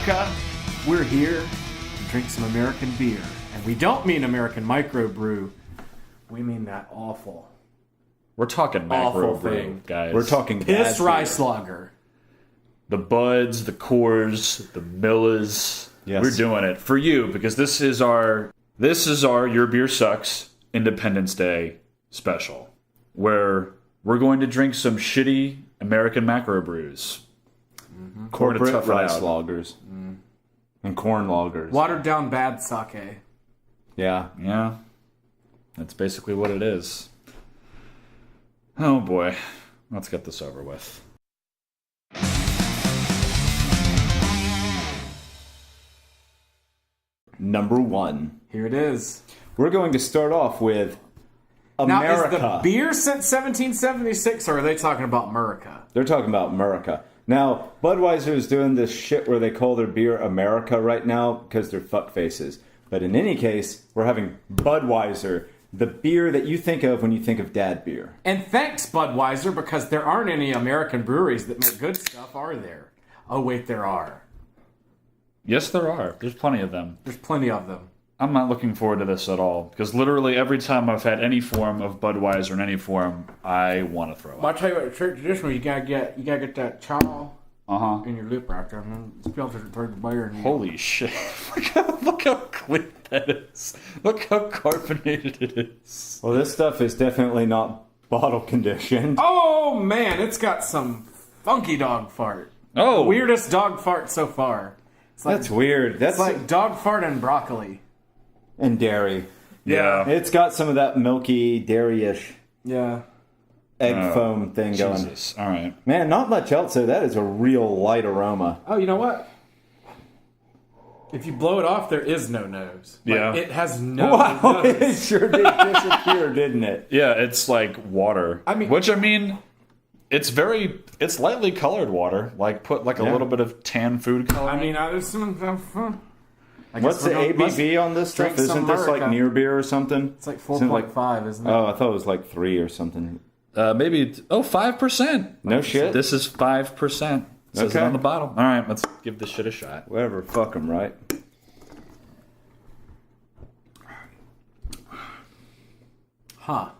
America. We're here to drink some American beer. And we don't mean American microbrew. We mean that awful We're talking awful macrobrew, thing. guys. We're talking piss bad rice beer. lager. the Buds, the Coors, the Millers. Yes. We're doing it for you because this is our Your Beer Sucks Independence Day special, where we're going to drink some shitty American macrobrews. Corporate tough it rice out. loggers. And corn loggers. Watered down bad sake. Yeah. Yeah, that's basically what it is. Oh boy, let's get this over with. Number 1. Here it is. We're going to start off with Now, America. is the beer since 1776, or are they talking about America? They're talking about America. Now, Budweiser is doing this shit where they call their beer America right now because they're fuckfaces. But in any case, we're having Budweiser, the beer that you think of when you think of dad beer. And thanks, Budweiser, because there aren't any American breweries that make good stuff, are there? Oh, wait, there are. Yes, there are. There's plenty of them. There's plenty of them. I'm not looking forward to this at all because literally every time I've had any form of Budweiser in any form, I want to throw Well, up. I'll tell you what, traditional, you gotta get that chow Uh-huh. in your lip right there, and then filter it through the beer. And Holy shit. Look how clean that is. Look how carbonated it is. Well, this stuff is definitely not bottle conditioned. Oh man, it's got some funky dog fart. Oh. Weirdest dog fart so far. It's like, That's weird. That's it's like dog fart and broccoli. and dairy. Yeah. It's got some of that milky, dairy-ish Yeah. egg foam thing going. Jesus. All right. Man, not much else, though. That is a real light aroma. Oh, you know what? If you blow it off, there is no nose. Like, Yeah. it has no Wow, it nose. sure did disappear, didn't it? Yeah, it's like water. I mean- it's lightly colored water. Like put like a Yeah. little bit of tan food color. I mean, I just... I guess What's we're the gonna- ABV on this drink stuff? some Isn't this like America. near beer or something? It's like Isn't it 4.5, isn't it? Oh, I thought it was like 3 or something. Maybe 5%. No shit. This is 5%. Says it Okay. on the bottle. All right, let's give this shit a shot. Whatever, fuck them, right? Huh.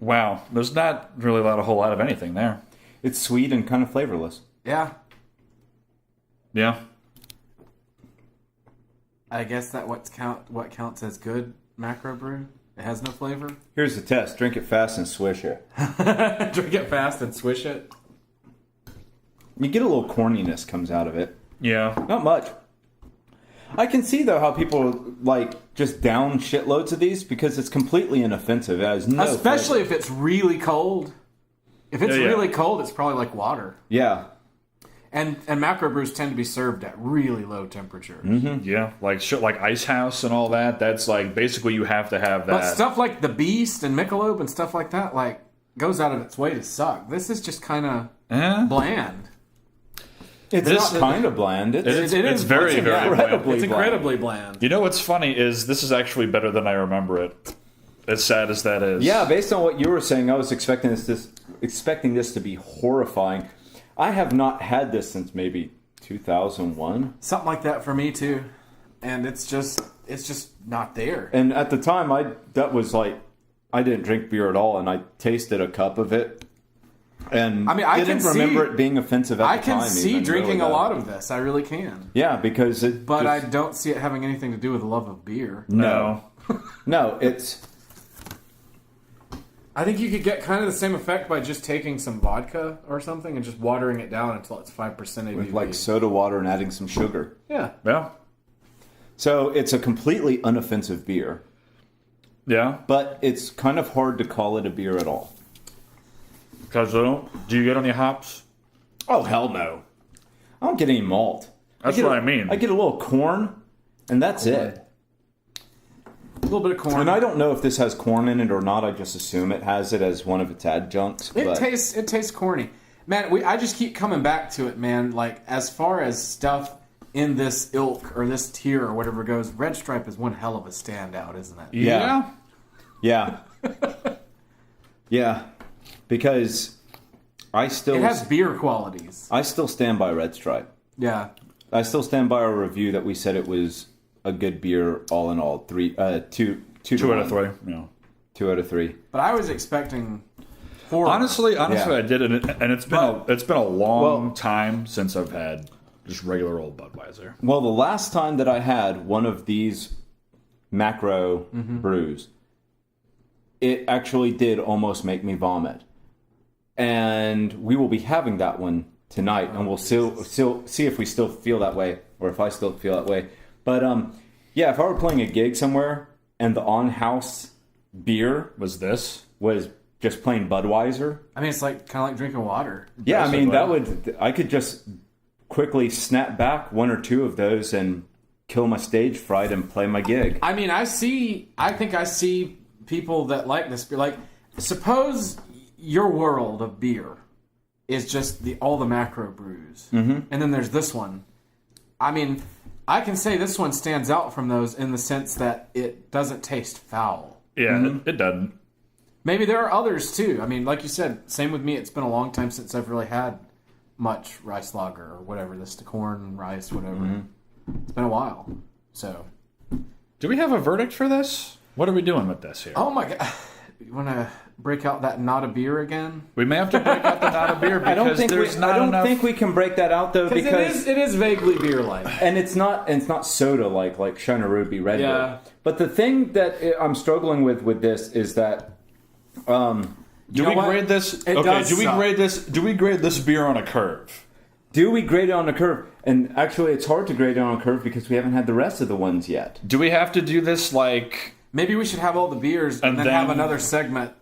Wow, there's not really a whole lot of anything there. It's sweet and kind of flavorless. Yeah. Yeah. I guess that what counts as good macro brew. It has no flavor. Here's the test. Drink it fast and swish it. Drink it fast and swish it. You get a little corniness comes out of it. Yeah. Not much. I can see, though, how people, like, just down shitloads of these because it's completely inoffensive. It has no Especially flavor. if it's really cold. If it's Yeah. really cold, it's probably like water. Yeah. And macro brews tend to be served at really low temperatures. Yeah, like shit like Ice House and all that. That's like basically you have to have that. But stuff like the Beast and Michelob and stuff like that, like, goes out of its way to suck. This is just kind of bland. It's This- not kind of bland. It's very, very bland. incredibly It's bland. incredibly bland. You know what's funny is this is actually better than I remember it. As sad as that is. Yeah, based on what you were saying, I was expecting this to be horrifying. I have not had this since maybe 2001. Something like that for me, too. And it's just not there. And at the time, I didn't drink beer at all, and I tasted a cup of it. And I mean, I didn't can remember see- it being offensive at I the can time. see even, drinking really, a lot of this. I really can. Yeah, because it. But just- I don't see it having anything to do with the love of beer. No. No, it's. I think you could get kind of the same effect by just taking some vodka or something and just watering it down until it's 5% ABV. With like soda water and adding some sugar. Yeah. Yeah. So it's a completely unoffensive beer, Yeah. but it's kind of hard to call it a beer at all. Because do you get any hops? Oh, hell no. I don't get any malt. That's what I mean. I get a little corn, and that's it. A little bit of corn. And I don't know if this has corn in it or not. I just assume it has it as one of its adjuncts. It but tastes corny. Man, I just keep coming back to it, man. Like, as far as stuff in this ilk or this tier or whatever goes, Red Stripe is one hell of a standout, isn't it? Yeah. Yeah. Yeah. Because It has beer qualities. I still stand by Red Stripe. Yeah. I still stand by our review that we said it was a good beer all in all. Two out of 3. Yeah. 2 out of 3. But I was expecting 4. Honestly, Yeah. I did, and it's been a long time since I've had just regular old Budweiser. Well, the last time that I had one of these macro brews, it actually did almost make me vomit. And we will be having that one tonight, and we'll still see if we still feel that way, or if I still feel that way. But yeah, if I were playing a gig somewhere and the on-house beer Was just plain Budweiser, I mean, it's like kind of like drinking water. yeah, I mean Basically. I could just quickly snap back 1 or 2 of those and kill my stage fright and play my gig. I mean, I think I see people that like this beer. Like, suppose your world of beer is just all the macro brews. And then there's this one. I mean, I can say this one stands out from those in the sense that it doesn't taste foul. Yeah, it doesn't. Maybe there are others too. I mean, like you said, same with me. It's been a long time since I've really had much rice lager or whatever, this corn, rice, whatever. It's been a while. So, Do we have a verdict for this? What are we doing with this here? oh my god, you want to break out that not a beer again? We may have to break out the not a beer because I don't think we can break that out though, because it is vaguely beer-like. and it's not soda like Shiner Ruby Red Bull. Yeah. But the thing that I'm struggling with this is that Do we grade this? Do we grade this beer on a curve? do we grade it on a curve? And actually, it's hard to grade it on a curve because we haven't had the rest of the ones yet. Do we have to do this like? Maybe we should have all the beers and then have another segment.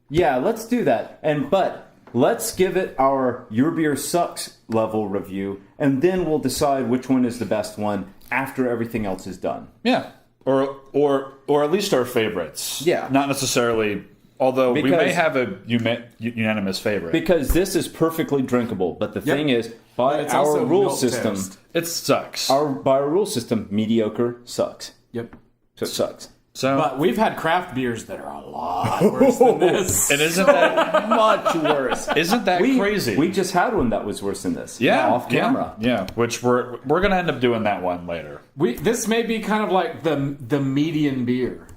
Yeah, let's do that. But let's give it our Your Beer Sucks level review, and then we'll decide which one is the best one after everything else is done. Yeah, or at least our favorites. Yeah. Not necessarily. Although we may Because- have a unanimous favorite. Because this is perfectly drinkable, but the thing is, by It's our also rule milk system, toast. It sucks. by our rule system, mediocre sucks. Yep. So it sucks. So But we've had craft beers that are a lot worse than this. and isn't that Much worse. crazy? We just had one that was worse than this. yeah, off camera. Yeah, which we're gonna end up doing that one later. This may be kind of like the median beer.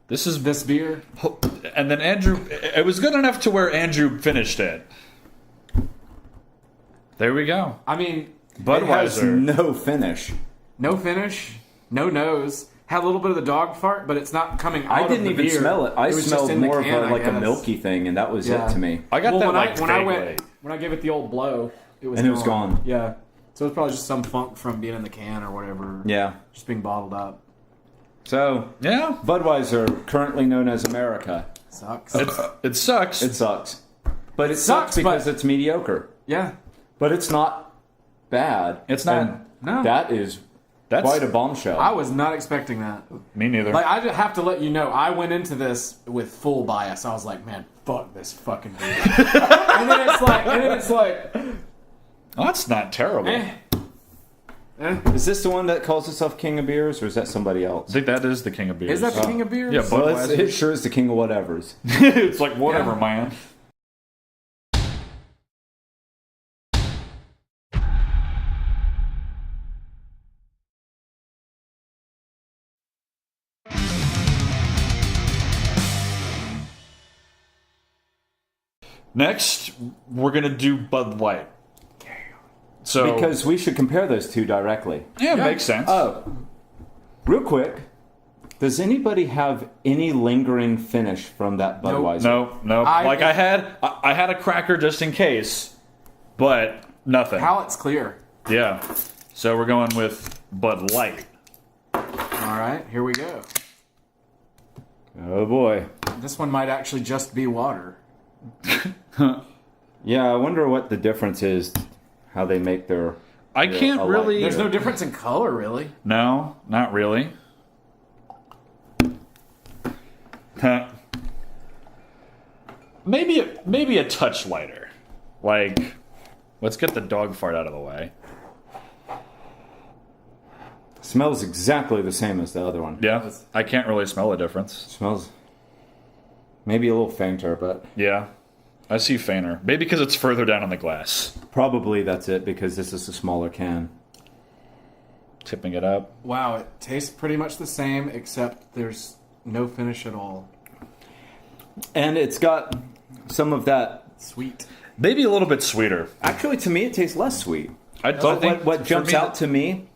This is This beer. and then Andrew. It was good enough to where Andrew finished it. There we go. I mean, It has Budweiser. no finish. no finish, no nose. Had a little bit of the dog fart, but it's not coming out I of didn't the even beer. smell it. I was just smelled in the more can, of I like a guess. milky thing, and that was Yeah. it to me. I got Well, that when like I vaguely. when I gave it the old blow, it was And it was gone. Yeah. So it's probably just some funk from being in the can or whatever. Yeah. Just being bottled up. So, Yeah, Budweiser, currently known as America. Sucks. it sucks. It sucks. But it sucks, sucks because but- it's mediocre. Yeah. But it's not bad. It's not. And No. That's quite a bombshell. I was not expecting that. Me neither. Like, I just have to let you know, I went into this with full bias. I was like, man, fuck this fucking beer. and then it's like, Oh, that's not terrible. eh. Is this the one that calls itself King of Beers, or is that somebody I else? think that is the king of beers. Is that the king of beers? Yeah, Well, Budweiser. it sure is the King of Whatevers. It's like whatever, Yeah. man. Next, we're gonna do Bud Light. So Because we should compare those two directly. yeah, it makes sense. Oh, real quick. Does anybody have any lingering finish from that Budweiser? No. I had a cracker just in case, but nothing. Palate's clear. Yeah. So we're going with Bud Light. All right, here we go. Oh boy. This one might actually just be water. Yeah, I wonder what the difference is. How they make their. I Yeah, can't I like really. There's no difference in color, really. No, not really. Huh. Maybe a touch lighter. Like, let's get the dog fart out of the way. Smells exactly the same as the other one. Yeah, I can't really smell a difference. Smells maybe a little fainter, but Yeah. I see fainter. Maybe because it's further down on the glass. Probably that's it, because this is a smaller can. Tipping it up. Wow, it tastes pretty much the same, except there's no finish at all. And it's got some of that... Sweet. Maybe a little bit sweeter. Actually, to me, it tastes less sweet. Think What jumps out to me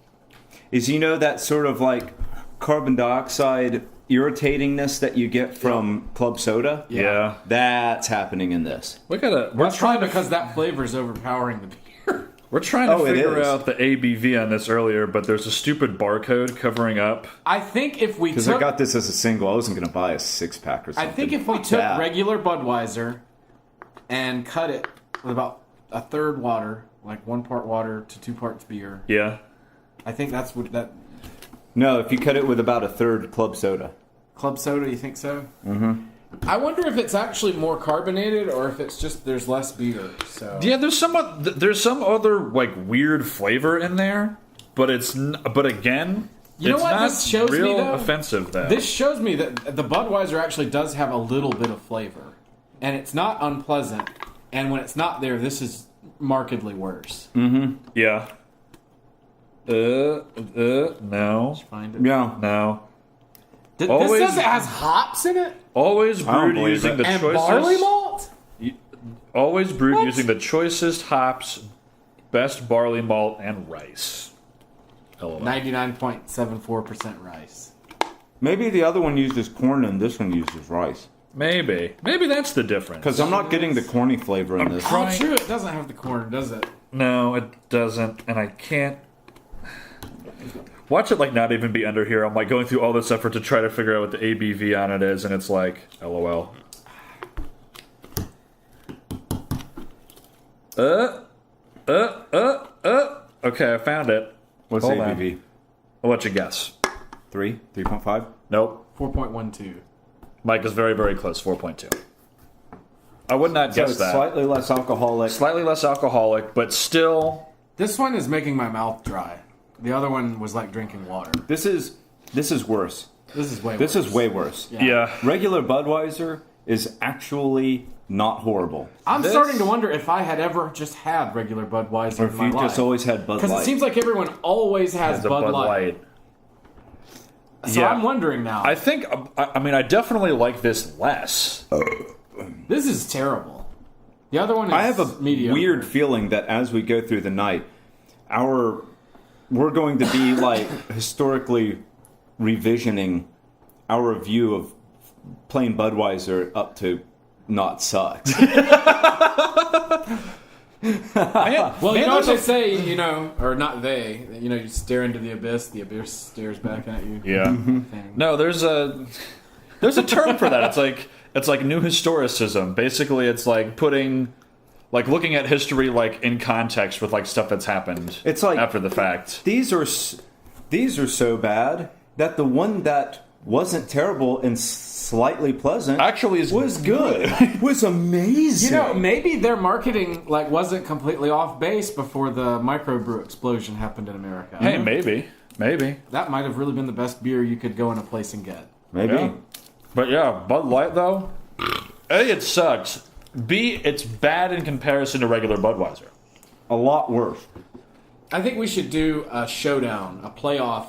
is, that sort of like carbon dioxide irritatingness that you get from club soda. Yeah. That's happening in this. We're That's trying probably because that flavor is overpowering the beer. We're trying to it figure is. out the ABV on this earlier, but there's a stupid barcode covering up. I think if we Because took... I got this as a single. I wasn't going to buy a 6-pack or something. I think if we Fuck took that. regular Budweiser and cut it with about a third water, like 1 part water to 2 parts beer, Yeah. I think that's what that... No, if you cut it with about a third club soda. Club soda, you think so? Mm-hmm. I wonder if it's actually more carbonated or if it's just there's less beer. So Yeah, there's some other like weird flavor in there, but but again, You know it's what not this shows me, real though? offensive though. this shows me that the Budweiser actually does have a little bit of flavor, and it's not unpleasant. And when it's not there, this is markedly worse. Yeah. No. Find it. Yeah. No. This Always- says it has hops in it Always I don't brewed believe using it. the and choicest. barley malt. Always brewed What? using the choicest hops, best barley malt, and rice. LOL. 99.74% rice. Maybe the other one uses corn and this one uses rice. Maybe that's the difference. Because I'm not getting the corny flavor in this. Oh, Right. true. It doesn't have the corn, does it? No, it doesn't, and I can't watch it like not even be under here. I'm like going through all this effort to try to figure out what the ABV on it is, and it's like, LOL. Okay, I found it. What's Hold the on. ABV? I'll let you guess. 3? 3.5? Nope. 4.12. Mike is very, very close. 4.2. I would not So guess it's that. slightly less alcoholic. Slightly less alcoholic, but still. This one is making my mouth dry. The other one was like drinking water. This is worse. This is way This worse. is way worse. Yeah. Regular Budweiser is actually not horrible. I'm This- starting to wonder if I had ever just had regular Budweiser Or in if my you life. just always had Bud Because Light. it seems like everyone always has It's a Bud Bud Light. Light. So Yeah. I'm wondering now. I think, I definitely like this less. This is terrible. The other one is I have a mediocre. weird feeling that as we go through the night, we're going to be like historically revisioning our view of plain Budweiser up to not sucked. Well, you know what they say, or not they, you stare into the abyss stares back at you. Yeah. Thing. No, there's a term for that. It's like new historicism. Basically, it's like looking at history like in context with like stuff that's happened. It's like- after the fact. These are so bad that the one that wasn't terrible and slightly pleasant Actually, was good. Was amazing. Maybe their marketing wasn't completely off base before the microbrew explosion happened in America. Hey, maybe. That might have really been the best beer you could go in a place and get. Maybe. Yeah. But yeah, Bud Light though. A, it sucks. B, it's bad in comparison to regular Budweiser. A lot worse. I think we should do a showdown, a playoff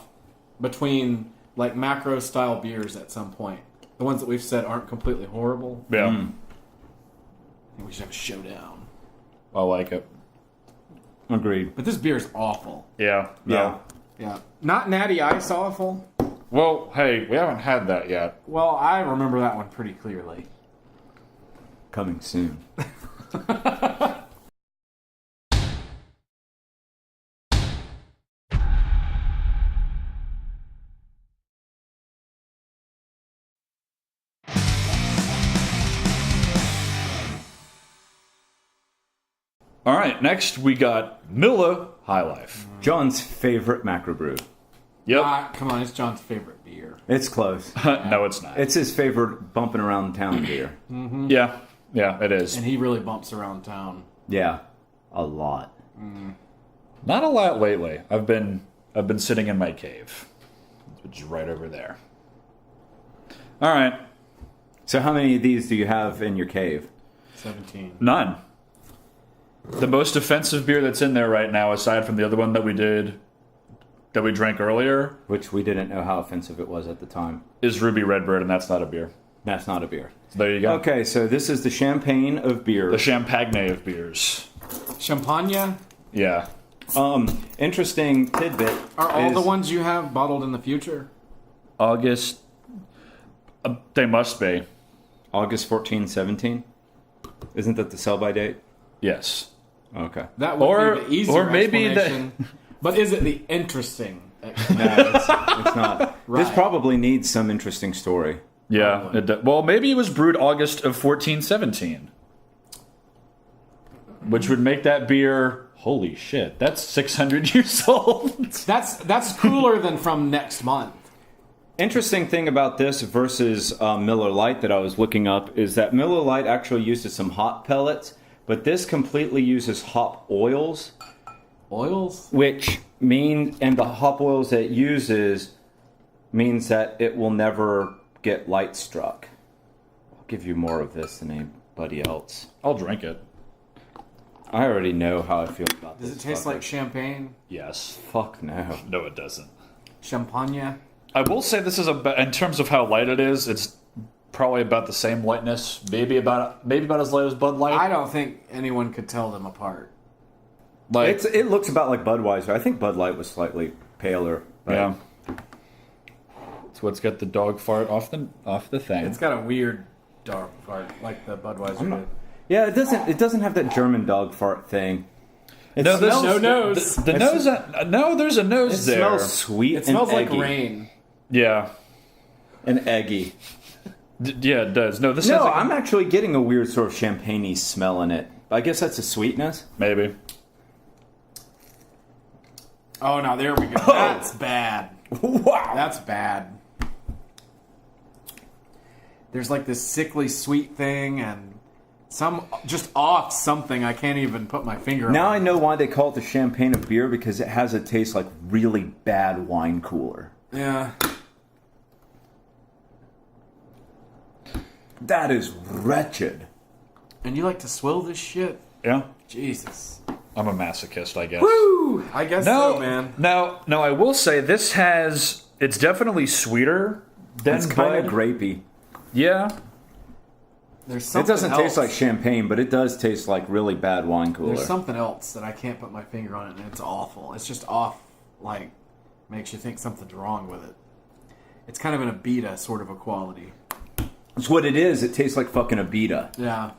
between macro style beers at some point. The ones that we've said aren't completely horrible. Yeah. I think we should have a showdown. I like it. Agreed. But this beer is awful. Yeah. Yeah. Yeah. Not Natty Ice awful. Well, hey, we haven't had that yet. Well, I remember that one pretty clearly. Coming soon. All right, next we got Miller High Life. John's favorite macrobrew. Yep. Come on, it's John's favorite beer. It's close. No, it's not. It's his favorite bumping around town beer. Yeah, it is. And he really bumps around town. Yeah. A lot. Not a lot lately. I've been sitting in my cave, which is right over there. All right. So how many of these do you have in your cave? 17. None. The most offensive beer that's in there right now, aside from the other one that we drank earlier, Which we didn't know how offensive it was at the time. is Ruby Redbird, and that's not a beer. That's not a beer. So there you go. Okay, so this is the champagne of beer. The Champagne of beers. Champagne? Yeah. Interesting tidbit. Are all is- the ones you have bottled in the future? August. They must be. August 14, 17? Isn't that the sell-by date? Yes. Okay. That would Or- be the easier or maybe the- explanation. But is it the interesting No, it's not. Right. This probably needs some interesting story. Yeah. Well, maybe it was brewed August of 1417. Which would make that beer... Holy shit. That's 600 years old. That's cooler than from next month. Interesting thing about this versus Miller Lite that I was looking up is that Miller Lite actually uses some hop pellets, but this completely uses hop oils, Oils? which mean, and the hop oils that it uses means that it will never get light struck. I'll give you more of this than anybody else. I'll drink it. I already know how I feel about Does this. it taste fucker. like champagne? Yes. Fuck no. No, it doesn't. Champagne? I will say this is in terms of how light it is, it's probably about the same lightness. Maybe about as light as Bud Light. I don't think anyone could tell them apart. Like, It looks about like Budweiser. I think Bud Light was slightly paler. But yeah. It's what's got the dog fart off the thing. It's got a weird dark fart, like the Budweiser did. Yeah, it doesn't have that German dog fart thing. It No, smells, No nose. The nose. No, there's a nose it there. smells sweet It smells and like eggy. rain. Yeah. And eggy. Yeah, it does. No, this No, has like I'm actually getting a weird sort of champagne-y smell in it. I guess that's a sweetness. maybe. Oh, no, there we go. That's bad. Wow. That's bad. There's like this sickly sweet thing and some just off something I can't even put my finger on. Now I know why they call it the champagne of beer, because it has a taste like really bad wine cooler. Yeah. That is wretched. And you like to swill this shit? Yeah. Jesus. I'm a masochist, I guess. Woo! I guess No, so, man. No, I will say this has. It's definitely sweeter than It's kind Bud. of grapey. Yeah. There's It something doesn't else. taste like champagne, but it does taste like really bad wine cooler. There's something else that I can't put my finger on it, and it's awful. It's just off, like, makes you think something's wrong with it. It's kind of an Abita sort of a quality. It's what it is. It tastes like fucking Abita. Yeah.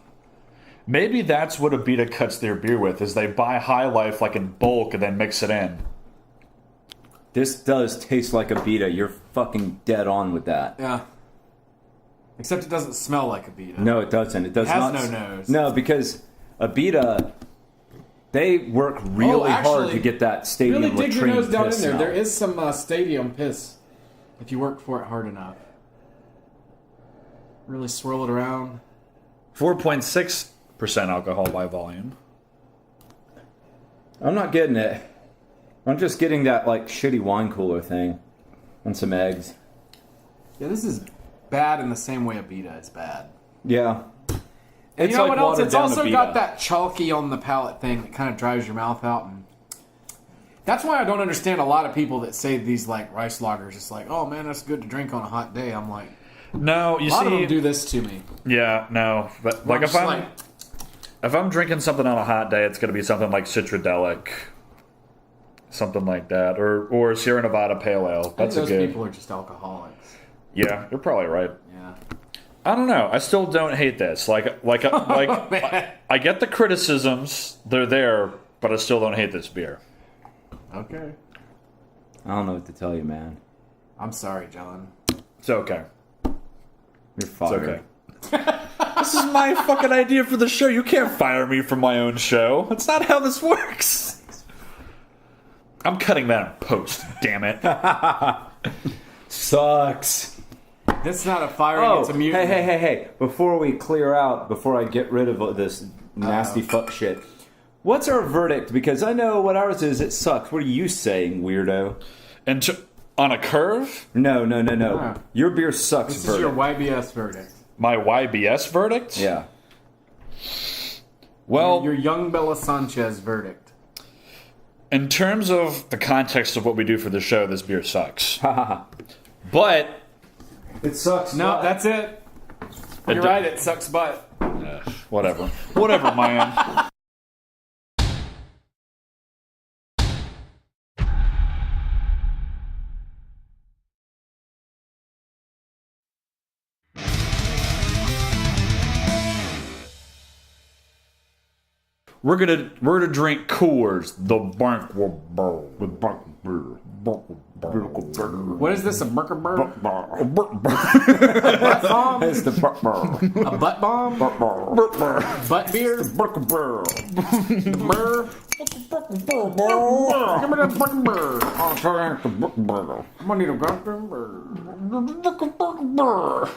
Maybe that's what Abita cuts their beer with, is they buy High Life like in bulk and then mix it in. This does taste like Abita. You're fucking dead on with that. Yeah. Except it doesn't smell like Abita. No, it doesn't. It does It has not. no nose. No, because Abita, they work really hard actually, to get that stadium Really dig your latrine nose down in piss there. smell. There is some stadium piss if you work for it hard enough. Really swirl it around. 4.6% alcohol by volume. I'm not getting it. I'm just getting that like shitty wine cooler thing and some eggs. Yeah, this is bad in the same way Abita is bad. Yeah. And you know what else? watered It's down also Abita. got that chalky on the palate thing that kind of drives your mouth out. And that's why I don't understand a lot of people that say these like rice lagers. It's like, oh man, that's good to drink on a hot day. I'm like, No, you a lot of them see. do this to me. Yeah, no. But like I'm just like, if I'm drinking something on a hot day, it's going to be something like Citradelic. Something like that. Or Sierra Nevada Pale Ale. I think That's a those good. people are just alcoholics. Yeah, you're probably right. Yeah. I don't know. I still don't hate this. Like Man. I get the criticisms. They're there, but I still don't hate this beer. Okay. I don't know what to tell you, man. I'm sorry, John. It's okay. You're It's fired. okay. This is my fucking idea for the show. You can't fire me from my own show. That's not how this works. I'm cutting that in post, damn it. Sucks. That's not a firing, Oh, it's a mutiny. hey. Before we clear out, before I get rid of this nasty fuck shit, what's our verdict? Because I know what ours is. It sucks. What are you saying, weirdo? And on a curve, No. Ah. Your beer sucks This verdict. is your YBS verdict. my YBS verdict? Yeah. Well, Your young Bella Sanchez verdict. in terms of the context of what we do for the show, this beer sucks. But It sucks. No, that's it. You're right, it sucks butt. whatever. Whatever, man. We're gonna drink Coors, the bank What is this, a burger burr? It's the A butt bomb? Butt beer? Burr? Give me that fucking burr. I'm gonna need a goddamn burr.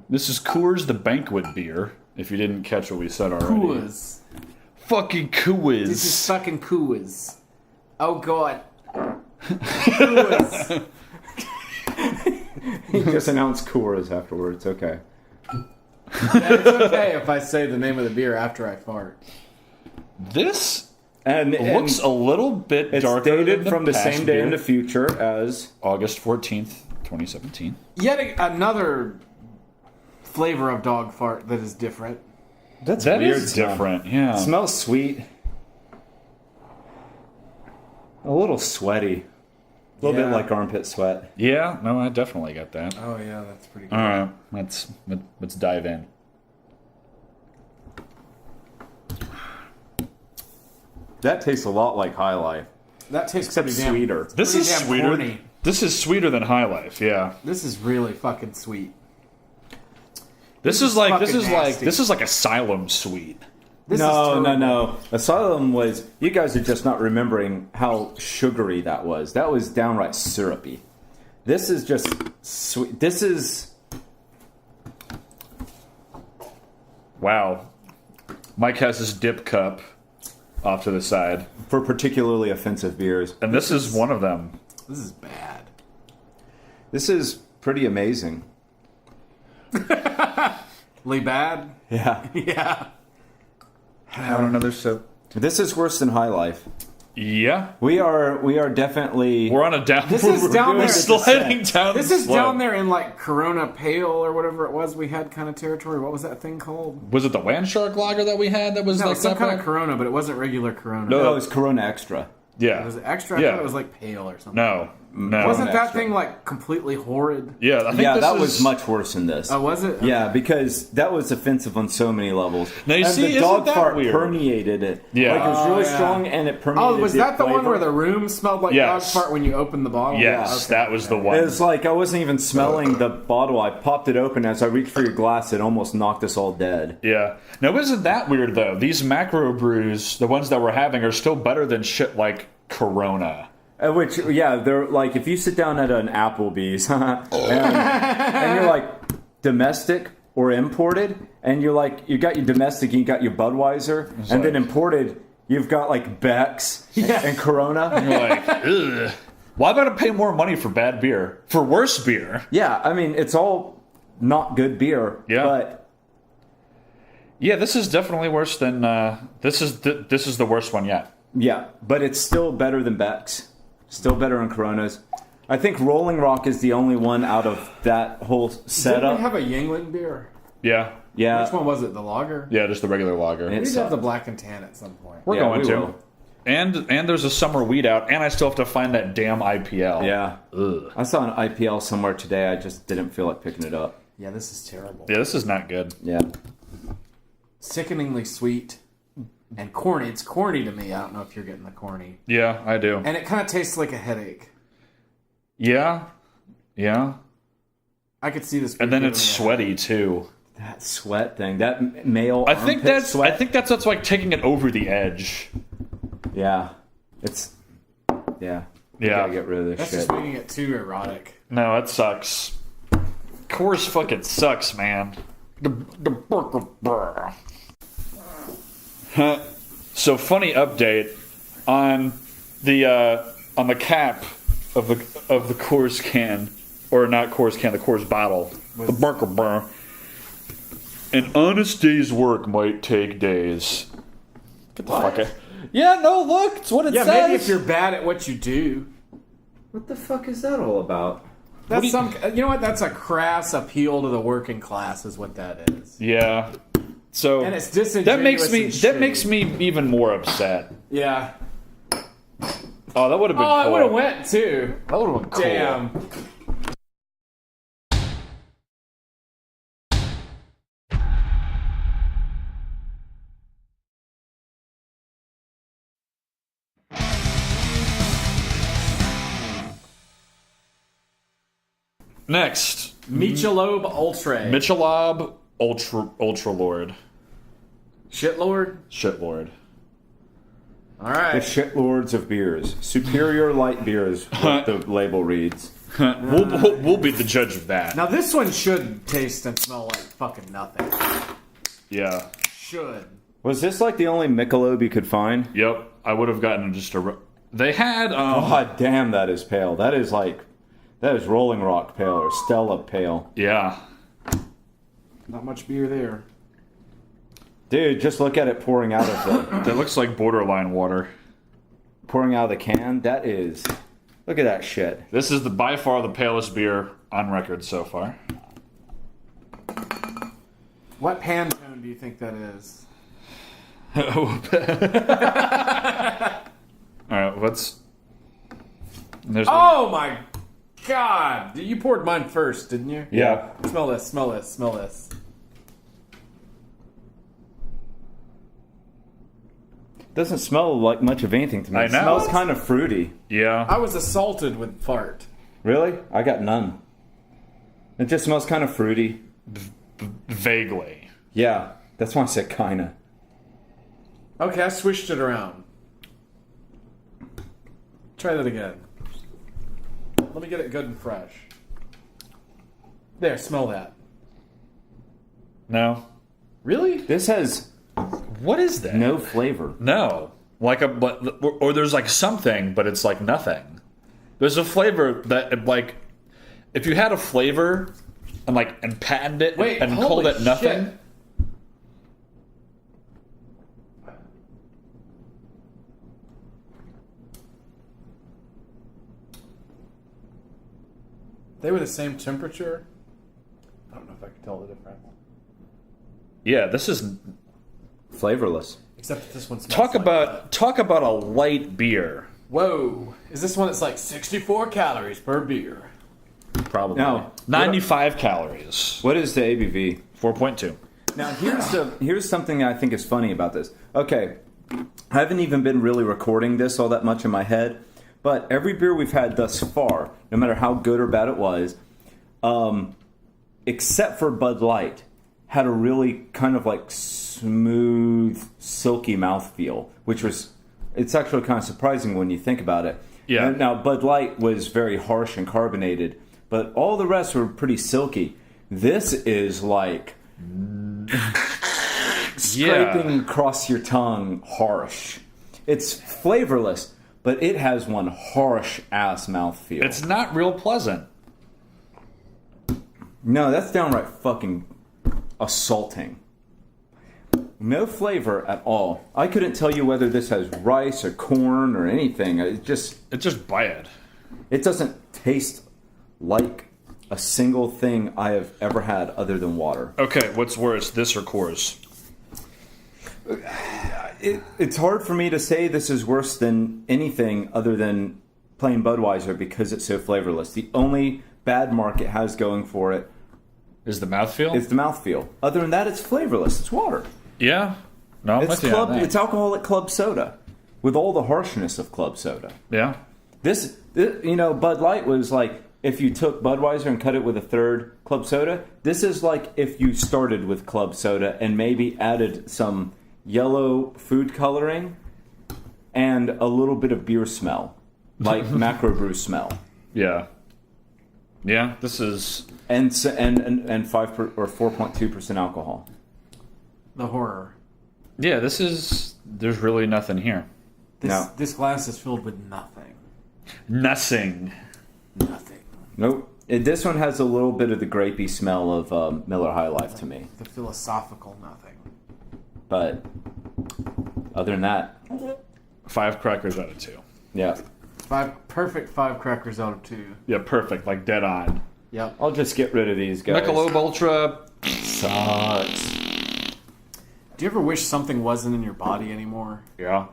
This is Coors, the banquet beer. If you didn't catch what we said already. Coors. Fucking Coors. This is fucking Coors. Oh god. Coors. He just announced Coors afterwards. Okay. It's okay if I say the name of the beer after I fart. This And looks a little bit it's darker dated than from the past same day in beer. the future as August 14th, 2017. Yet another flavor of dog fart that is different. that's That weird. is smell. different, yeah. It smells sweet. A little sweaty. A little bit Yeah. like armpit sweat. Yeah, no, I definitely got that. Oh yeah, that's pretty good. All right, let's dive in. That tastes a lot like High Life, That tastes except pretty damn, sweeter. This pretty is damn sweeter. corny. This is sweeter than High Life. Yeah. This is really fucking sweet. This is like fucking nasty. this is like Asylum sweet. This is No. terrible. Asylum was. You guys are just not remembering how sugary that was. That was downright syrupy. This is just sweet. This is. Wow. Mike has his dip cup off to the side, For particularly offensive beers. and this is one of them. This is bad. This is pretty amazing. Really bad? Yeah. Yeah. Have another sip. This is worse than High Life. Yeah, We are definitely. we're on a down. This is down we're there. sliding down. This the is slope. down there in like Corona Pale or whatever it was we had kind of territory. What was that thing called? Was it the Land Shark lager that we had? That was No, like some that kind bad? of Corona, but it wasn't regular Corona. No. Oh, it's Corona Extra. Yeah. Was it extra? I Yeah. thought it was like pale or something. No. Wasn't that Extra. thing like completely horrid? Yeah, I think Yeah, this that is, was much worse than this. Oh, was it? Yeah, because that was offensive on so many levels. Now, you and see, the isn't dog that fart weird? permeated it. Yeah. Like it was really Oh, yeah. strong and it permeated Oh, was that the one flavor. where the room smelled like Yes. dog fart when you opened the bottle? Yes, Okay, that was the okay. one. It was like I wasn't even smelling the bottle. I popped it open. As I reached for your glass, it almost knocked us all dead. Yeah. Now, isn't that weird, though? These macro brews, the ones that we're having, are still better than shit like Corona. Which, yeah, they're like, if you sit down at an Applebee's and you're like, domestic or imported, and you're like, you got your domestic and you got your Budweiser, and like- then imported, you've got like Beck's and Corona. You're like, ugh. Why would I pay more money for bad beer? For worse beer? Yeah, I mean, it's all not good beer, Yeah. but Yeah, this is definitely worse than. This is the worst one yet. yeah, but it's still better than Beck's. Still better than Coronas. I think Rolling Rock is the only one out of that whole Didn't setup. we have a Yingling beer? Yeah. Yeah, Which one was it? The lager? Yeah, just the regular lager. We It need to have the sucked. black and tan at some point. We're Yeah, going we to. will. And there's a summer weed out, and I still have to find that damn IPL. Yeah. Ugh. I saw an IPL somewhere today. I just didn't feel like picking it up. Yeah, this is terrible. Yeah, this is not good. Yeah. Sickeningly sweet and corny. It's corny to me. I don't know if you're getting the corny. Yeah, I do. And it kind of tastes like a headache. Yeah. Yeah. I could see this. And then giving it's me a sweaty too. That sweat thing. That male I think armpit that's sweat. that's like taking it over the edge. Yeah. It's... Yeah. You Yeah. gotta get rid of this That's shit. just making it too erotic. No, it sucks. Coors fucking sucks, man. So funny update on the cap of the Coors can, or not Coors can, the Coors bottle, the burger burr. An honest day's work might take days. Get the fuck out. Yeah, no, look, it's what it says. Maybe if you're bad at what you do. What the fuck is that all about? That's you know what? That's a crass appeal to the working class, is what that is. Yeah. So and it's disingenuous. That makes me even more upset. Yeah. Oh, that would have been. Oh, cool. it would have went too. That would have been cool. Damn. Next, Michelob Ultra. Michelob Ultra Lord. Shitlord? Shitlord. All right. The shitlords of beers. Superior light beers, what the label reads. We'll be the judge of that. Now this one should taste and smell like fucking nothing. Yeah. Should. Was this like the only Michelob you could find? Yep. I would have gotten just a... They had... God damn, that is pale. That is Rolling Rock pale or Stella pale. Yeah. Not much beer there. Dude, just look at it pouring out of the... That looks like borderline water. pouring out of the can. That is... Look at that shit. This is by far the palest beer on record so far. What Pantone do you think that is? Alright, let's... Oh my god! You poured mine first, didn't you? Yeah. Smell this, smell this, smell this. Doesn't smell like much of anything to me. I It know. smells kind of fruity. Yeah. I was assaulted with fart. Really? I got none. It just smells kind of fruity. Vaguely. Yeah, that's why I said kinda. Okay, I switched it around. Try that again. Let me get it good and fresh. There, smell that. No. Really? This has What is that? no flavor. No. Or there's like something, but it's like nothing. There's a flavor that, like, if you had a flavor and patented it Wait, and holy called it nothing. shit. They were the same temperature. I don't know if I could tell the difference. Yeah, this is Flavorless. Except that this one smells talk like about a light beer. Whoa. Is this one that's like 64 calories per beer? Probably. Now, 95 calories. What is the ABV? 4.2. Now, here's something I think is funny about this. Okay, I haven't even been really recording this all that much in my head, but every beer we've had thus far, no matter how good or bad it was, except for Bud Light, had a really kind of like smooth, silky mouthfeel, which was, it's actually kind of surprising when you think about it. Yeah. Now, Bud Light was very harsh and carbonated, but all the rest were pretty silky. This is like scraping across your tongue, harsh. It's flavorless, but it has one harsh ass mouthfeel. It's not real pleasant. No, that's downright fucking assaulting. No flavor at all. I couldn't tell you whether this has rice or corn or anything. It's just bad. It doesn't taste like a single thing I have ever had other than water. Okay, what's worse, this or Coors? It's hard for me to say this is worse than anything other than plain Budweiser because it's so flavorless. The only bad mark it has going for it Is the mouthfeel? is the mouthfeel. Other than that, it's flavorless. It's water. Yeah. No, I'm with you on that. It's alcoholic club soda with all the harshness of club soda. Yeah. This, Bud Light was like if you took Budweiser and cut it with a third club soda. This is like if you started with club soda and maybe added some yellow food coloring and a little bit of beer smell, like macrobrew smell. Yeah. Yeah, this is... And 4.2% alcohol. The horror. Yeah, this is... There's really nothing here. This glass is filled with nothing. Nothing. Nothing. Nope. This one has a little bit of the grapey smell of Miller High Life to me. The philosophical nothing. But other than that, 5 crackers out of 2. yeah. Perfect 5 crackers out of 2. Yeah, perfect. Like dead on. Yep. I'll just get rid of these guys. Michelob Ultra. Sucks. Do you ever wish something wasn't in your body anymore? Yeah.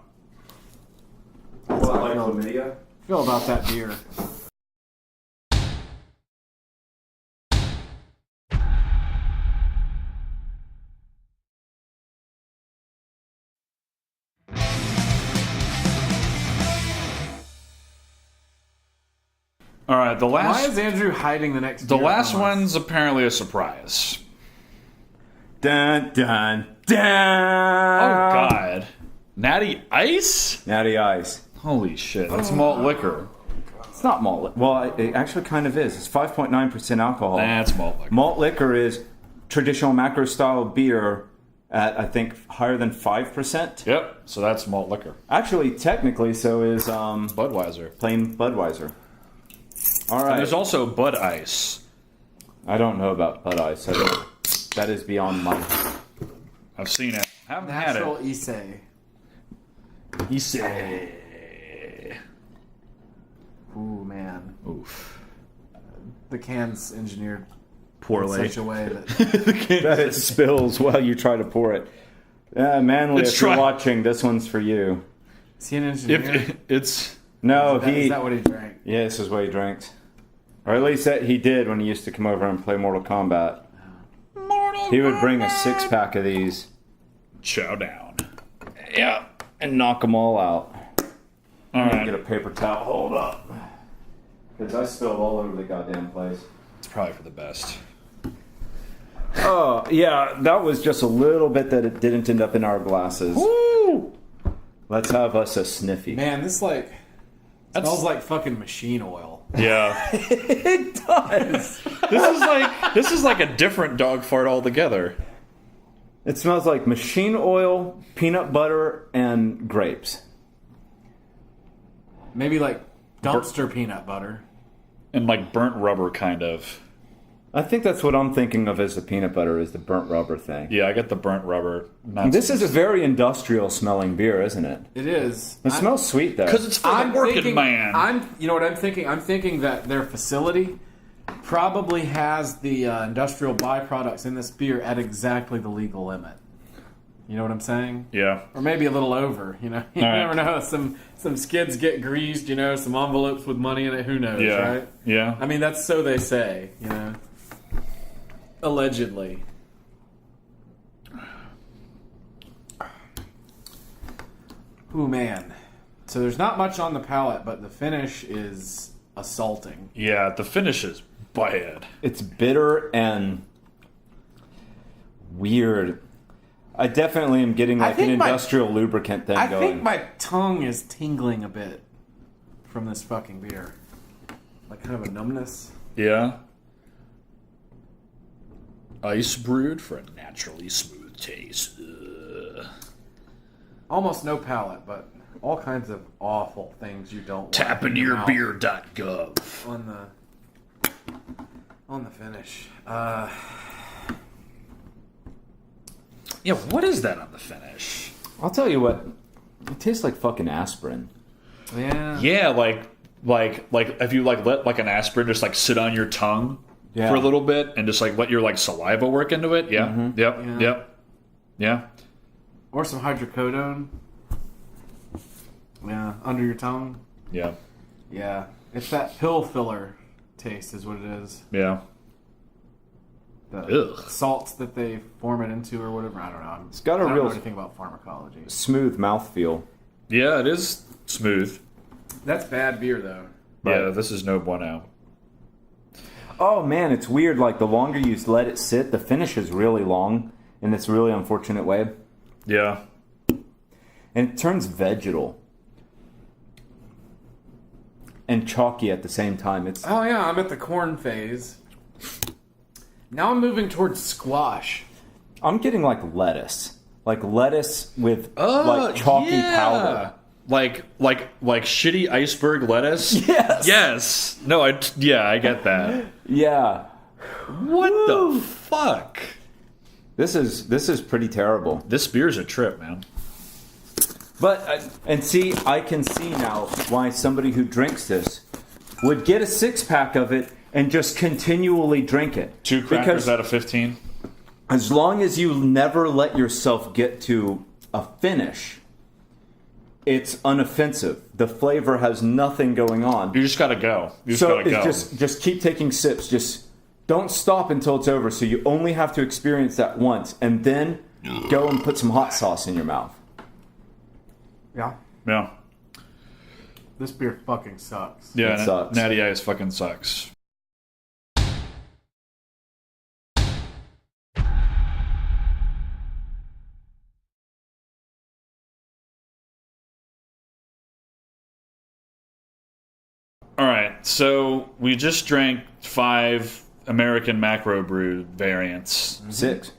What, like chlamydia? Feel about that beer. All right, Why is Andrew hiding the next the beer last from us? one's apparently a surprise. Dun, dun, dun. Oh God. Natty Ice? Natty Ice. Holy shit. That's malt liquor. It's not malt liquor. Well, it actually kind of is. It's 5.9% alcohol. That's malt liquor. Malt liquor is traditional macro style beer at, I think, higher than 5%. Yep. So that's malt liquor. Actually, technically, so is Budweiser. plain Budweiser. All And right. there's also Bud Ice. I don't know about Bud Ice. That is beyond my... I've seen it. Haven't had Natural it. Issei. Issei. Ooh, man. Oof. The can's engineered in Poorly. such a way that... that it spills while you try to pour it. Manly, It's if you're try- watching, this one's for you. Is he an engineer? If it's No, Is that what he drank? Yeah, this is what he drinks. Or at least that he did when he used to come over and play Mortal Kombat. He would bring a 6-pack of these. chow down. Yeah. And knock them all out. All I'm gonna right. get a paper towel. Hold up. Because I spilled all over the goddamn place. It's probably for the best. Oh, yeah. That was just a little bit that it didn't end up in our glasses. Woo! Let's have us a sniffy. Man, this smells like fucking machine oil. Yeah. It does. This is like a different dog fart altogether. It smells like machine oil, peanut butter, and grapes. Maybe like dumpster peanut butter. And like burnt rubber, kind of. I think that's what I'm thinking of as the peanut butter, is the burnt rubber thing. Yeah, I get the burnt rubber. Not This is a very industrial smelling beer, isn't it? It is. It smells sweet, though. because it's for the working man. You know what I'm thinking? I'm thinking that their facility probably has the industrial byproducts in this beer at exactly the legal limit. You know what I'm saying? Yeah. Or maybe a little over. You know, you All right. never know. Some skids get greased. You know, some envelopes with money in it. Who knows? Yeah. Right? Yeah. I mean, that's so they say. You know, allegedly. Ooh, man. So there's not much on the palate, but the finish is assaulting. Yeah, the finish is bad. It's bitter and weird. I definitely am getting like an industrial lubricant thing I going. think my tongue is tingling a bit from this fucking beer. Like kind of a numbness. Yeah. Ice brewed for a naturally smooth taste. Ugh. Almost no palate, but all kinds of awful things you don't want Tap in into your your mouth beer.gov. on the finish. Yeah, what is that on the finish? I'll tell you what. It tastes like fucking aspirin. Yeah. Yeah, like if you like let like an aspirin just like sit on your tongue Yeah. for a little bit and just like let your like saliva work into it. Yeah. Mm-hmm. Yep. Yeah. Yep. Yeah. Or some hydrocodone. Yeah, under your tongue. Yeah. Yeah. It's that pill filler taste is what it is. Yeah. The Ugh. salts that they form it into or whatever. I don't know. It's got a I don't real know anything about pharmacology. smooth mouthfeel. Yeah, it is smooth. That's bad beer though. Yeah, this is no bueno. Oh man, it's weird. Like the longer you let it sit, the finish is really long in this really unfortunate way, Yeah. and it turns vegetal and chalky at the same time. It's Oh yeah, I'm at the corn phase. Now I'm moving towards squash. I'm getting like lettuce with like chalky powder. like shitty iceberg lettuce. Yes. No, I get that. Yeah. What the fuck? This is pretty terrible. This beer's a trip, man. But and see, I can see now why somebody who drinks this would get a 6-pack of it and just continually drink it. 2 crackers out of 15. As long as you never let yourself get to a finish, it's unoffensive. The flavor has nothing going on. You just gotta go. Just keep taking sips. Just don't stop until it's over. So you only have to experience that once, and then go and put some hot sauce in your mouth. Yeah. Yeah. This beer fucking sucks. Yeah, It sucks. Natty Ice fucking sucks. All right, so we just drank 5 American macro brew variants. 6.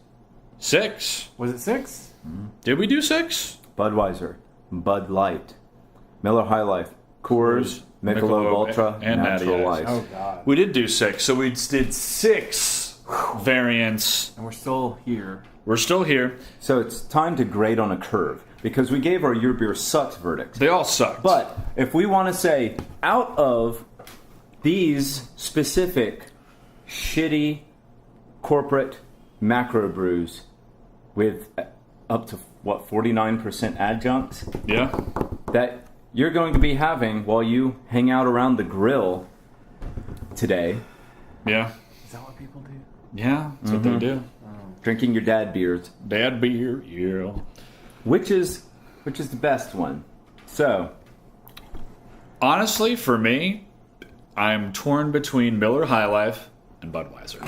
6? Was it 6? Did we do 6? Budweiser, Bud Light, Miller High Life, Coors, Michelob Ultra, and Natty Natural Ice. Ice. Oh, God. We did do 6, so we did 6 variants. And we're still here. We're still here. So it's time to grade on a curve, because we gave our Your Beer Sucks verdict. They all sucked. But if we want to say, out of these specific shitty corporate macro brews with up to, 49% adjuncts Yeah. that you're going to be having while you hang out around the grill today, Yeah. Is that what people do? Yeah, that's what they do. drinking your dad beers, Bad beer, yeah. which is the best one? So, Honestly, for me, I'm torn between Miller High Life and Budweiser.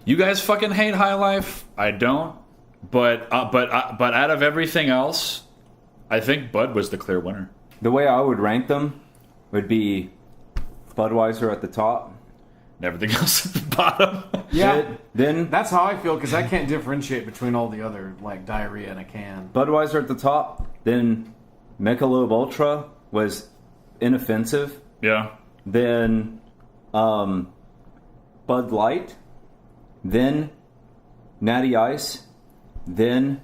You guys fucking hate High Life. I don't. But out of everything else, I think Bud was the clear winner. the way I would rank them would be Budweiser at the top. And everything else at the bottom. Yeah. Then That's how I feel, because I can't differentiate between all the other, like, diarrhea in a can. Budweiser at the top. Then Michelob Ultra was inoffensive. Yeah. Then Bud Light. Then Natty Ice. Then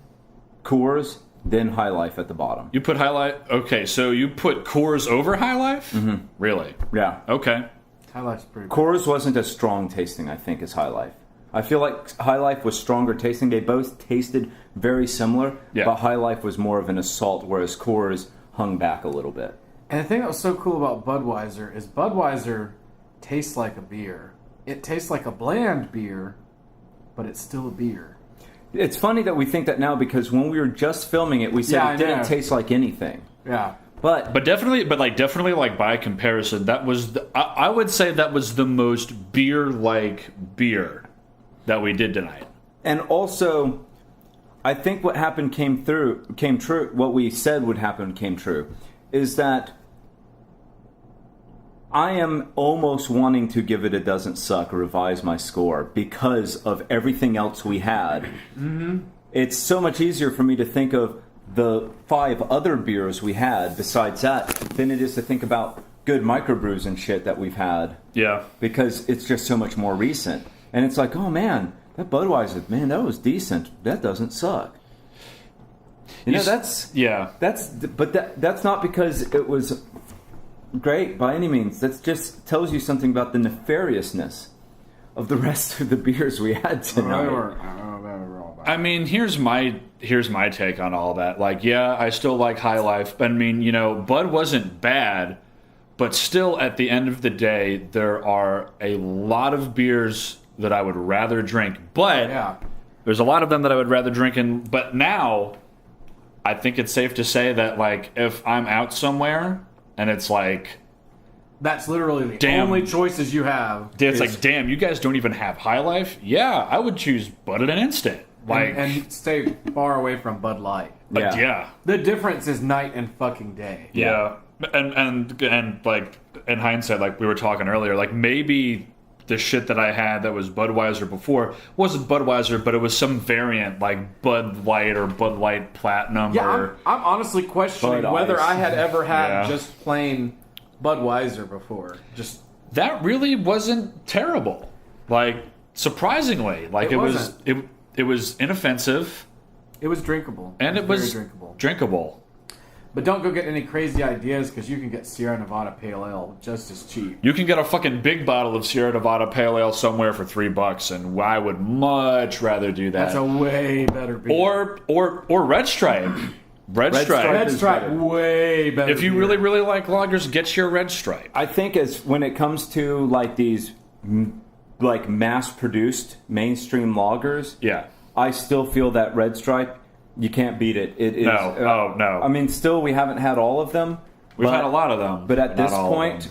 Coors. Then High Life at the bottom. You put High Life. Okay, so you put Coors over High Life? Mm-hmm. Really? Yeah. Okay. High Life's pretty good. Coors wasn't as strong tasting, I think, as High Life. I feel like High Life was stronger tasting. They both tasted very similar, Yeah. but High Life was more of an assault, whereas Coors hung back a little bit. And the thing that was so cool about Budweiser is Budweiser tastes like a beer. It tastes like a bland beer, but it's still a beer. It's funny that we think that now, because when we were just filming it, we said Yeah, it I didn't know. taste like anything. Yeah. But Definitely by comparison, that was I would say that was the most beer-like beer that we did tonight. and also, I think what happened came true. What we said would happen came true. Is that I am almost wanting to give it a doesn't suck, revise my score, because of everything else we had. Mm-hmm. It's so much easier for me to think of the 5 other beers we had besides that than it is to think about good microbrews and shit that we've had, Yeah. because it's just so much more recent. And it's like, oh man, that Budweiser, man, that was decent. That doesn't suck. That's not because it was great by any means. That just tells you something about the nefariousness of the rest of the beers we had tonight. I mean, here's my take on all that. Like, yeah, I still like High Life, but I mean, Bud wasn't bad, but still, at the end of the day, there are a lot of beers that I would rather drink. But Yeah. there's a lot of them that I would rather drink. But now, I think it's safe to say that, like, if I'm out somewhere and it's like, That's literally the Damn. only choices you have. it's like, damn, you guys don't even have High Life? Yeah, I would choose Bud at an instant. Like, and stay far away from Bud Light. yeah. The difference is night and fucking day. Yeah. And like in hindsight, like we were talking earlier, like maybe the shit that I had that was Budweiser before wasn't Budweiser, but it was some variant like Bud Light or Bud Light Platinum. Yeah, or I'm honestly questioning Bud whether Ice. I had ever had Yeah. just plain Budweiser before. Just that really wasn't terrible. Like surprisingly, like It it was wasn't. it was inoffensive it was drinkable, and it very was drinkable. drinkable. But don't go get any crazy ideas because you can get Sierra Nevada Pale Ale just as cheap. You can get a fucking big bottle of Sierra Nevada Pale Ale somewhere for $3, and I would much rather do that. That's a way better beer. or Red Stripe. Red Stripe. Red is Stripe, better. way better. If you beer. really like lagers, get your Red Stripe. I think as when it comes to like these like mass-produced mainstream lagers, Yeah. I still feel that Red Stripe, you can't beat it. It is. No. No. I mean, still we haven't had all of them. We've but- had a lot of them. But at not this all of point,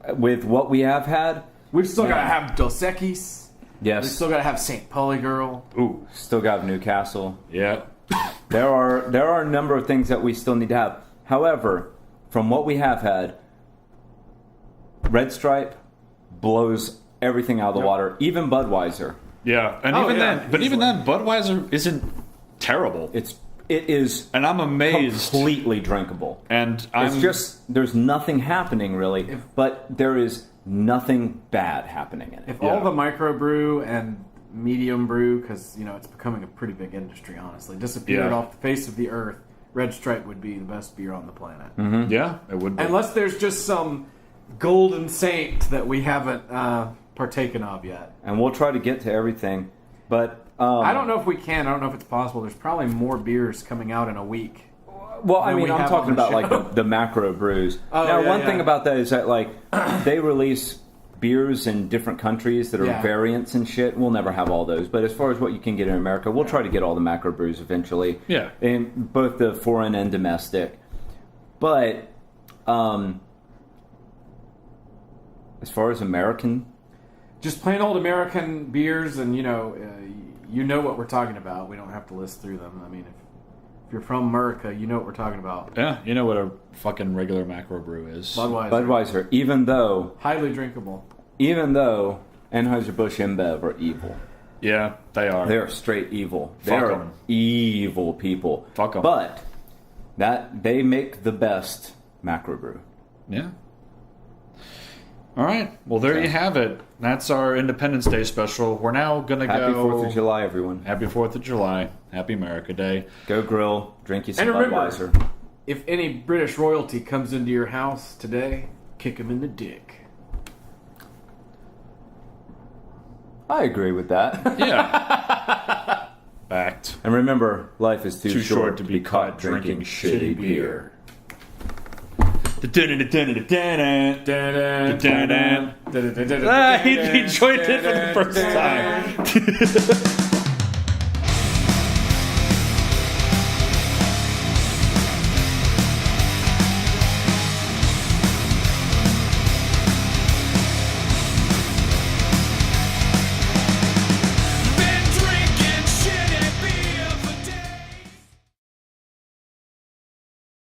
them. with what we have had, we've still got to Yeah. have Dos Equis. We yes, still got to have St. Pauli Girl. Ooh. still got Newcastle. Yeah. There are a number of things that we still need to have. However, from what we have had, Red Stripe blows everything out of the water. Even Budweiser, Yeah. And Oh, even yeah, then, but even then, Budweiser isn't terrible. it is And I'm amazed. completely drinkable. And I'm It's just there's nothing happening really, but there is nothing bad happening in it. If Yeah. all the microbrew and medium brew, because it's becoming a pretty big industry, honestly, disappeared Yeah. off the face of the earth, Red Stripe would be the best beer on the planet. yeah, it would be. Unless there's just some golden saint that we haven't partaken of yet. And we'll try to get to everything, but I don't know if we can. I don't know if it's possible. There's probably more beers coming out in a week. Well, I than mean, we I'm have talking on the about like show. the macro brews. Oh, now, yeah, one yeah. thing about that is that like they release beers in different countries that are Yeah. variants and shit. We'll never have all those, but as far as what you can get in America, we'll try to get all the macro brews eventually. Yeah. in both the foreign and domestic. But as far as American, Just plain old American beers, and you know what we're talking about. We don't have to list through them. I mean, if you're from America, you know what we're talking about. Yeah, you know what a fucking regular macro brew is. Budweiser, Budweiser, even though highly drinkable. Anheuser-Busch InBev are evil. Yeah, they are. They're straight evil. Fuck They're 'em. evil people. Fuck 'em. But that they make the best macro brew. Yeah. All right. Well, there you have it. That's our Independence Day special. We're now gonna Happy go. 4th of July, everyone. Happy 4th of July. Happy America Day. Go grill, drink you some And remember, Budweiser. if any British royalty comes into your house today, kick him in the dick. I agree with that. Yeah. Fact. And remember, life is too, Too short to be caught drinking shitty beer. He joined it for the first time.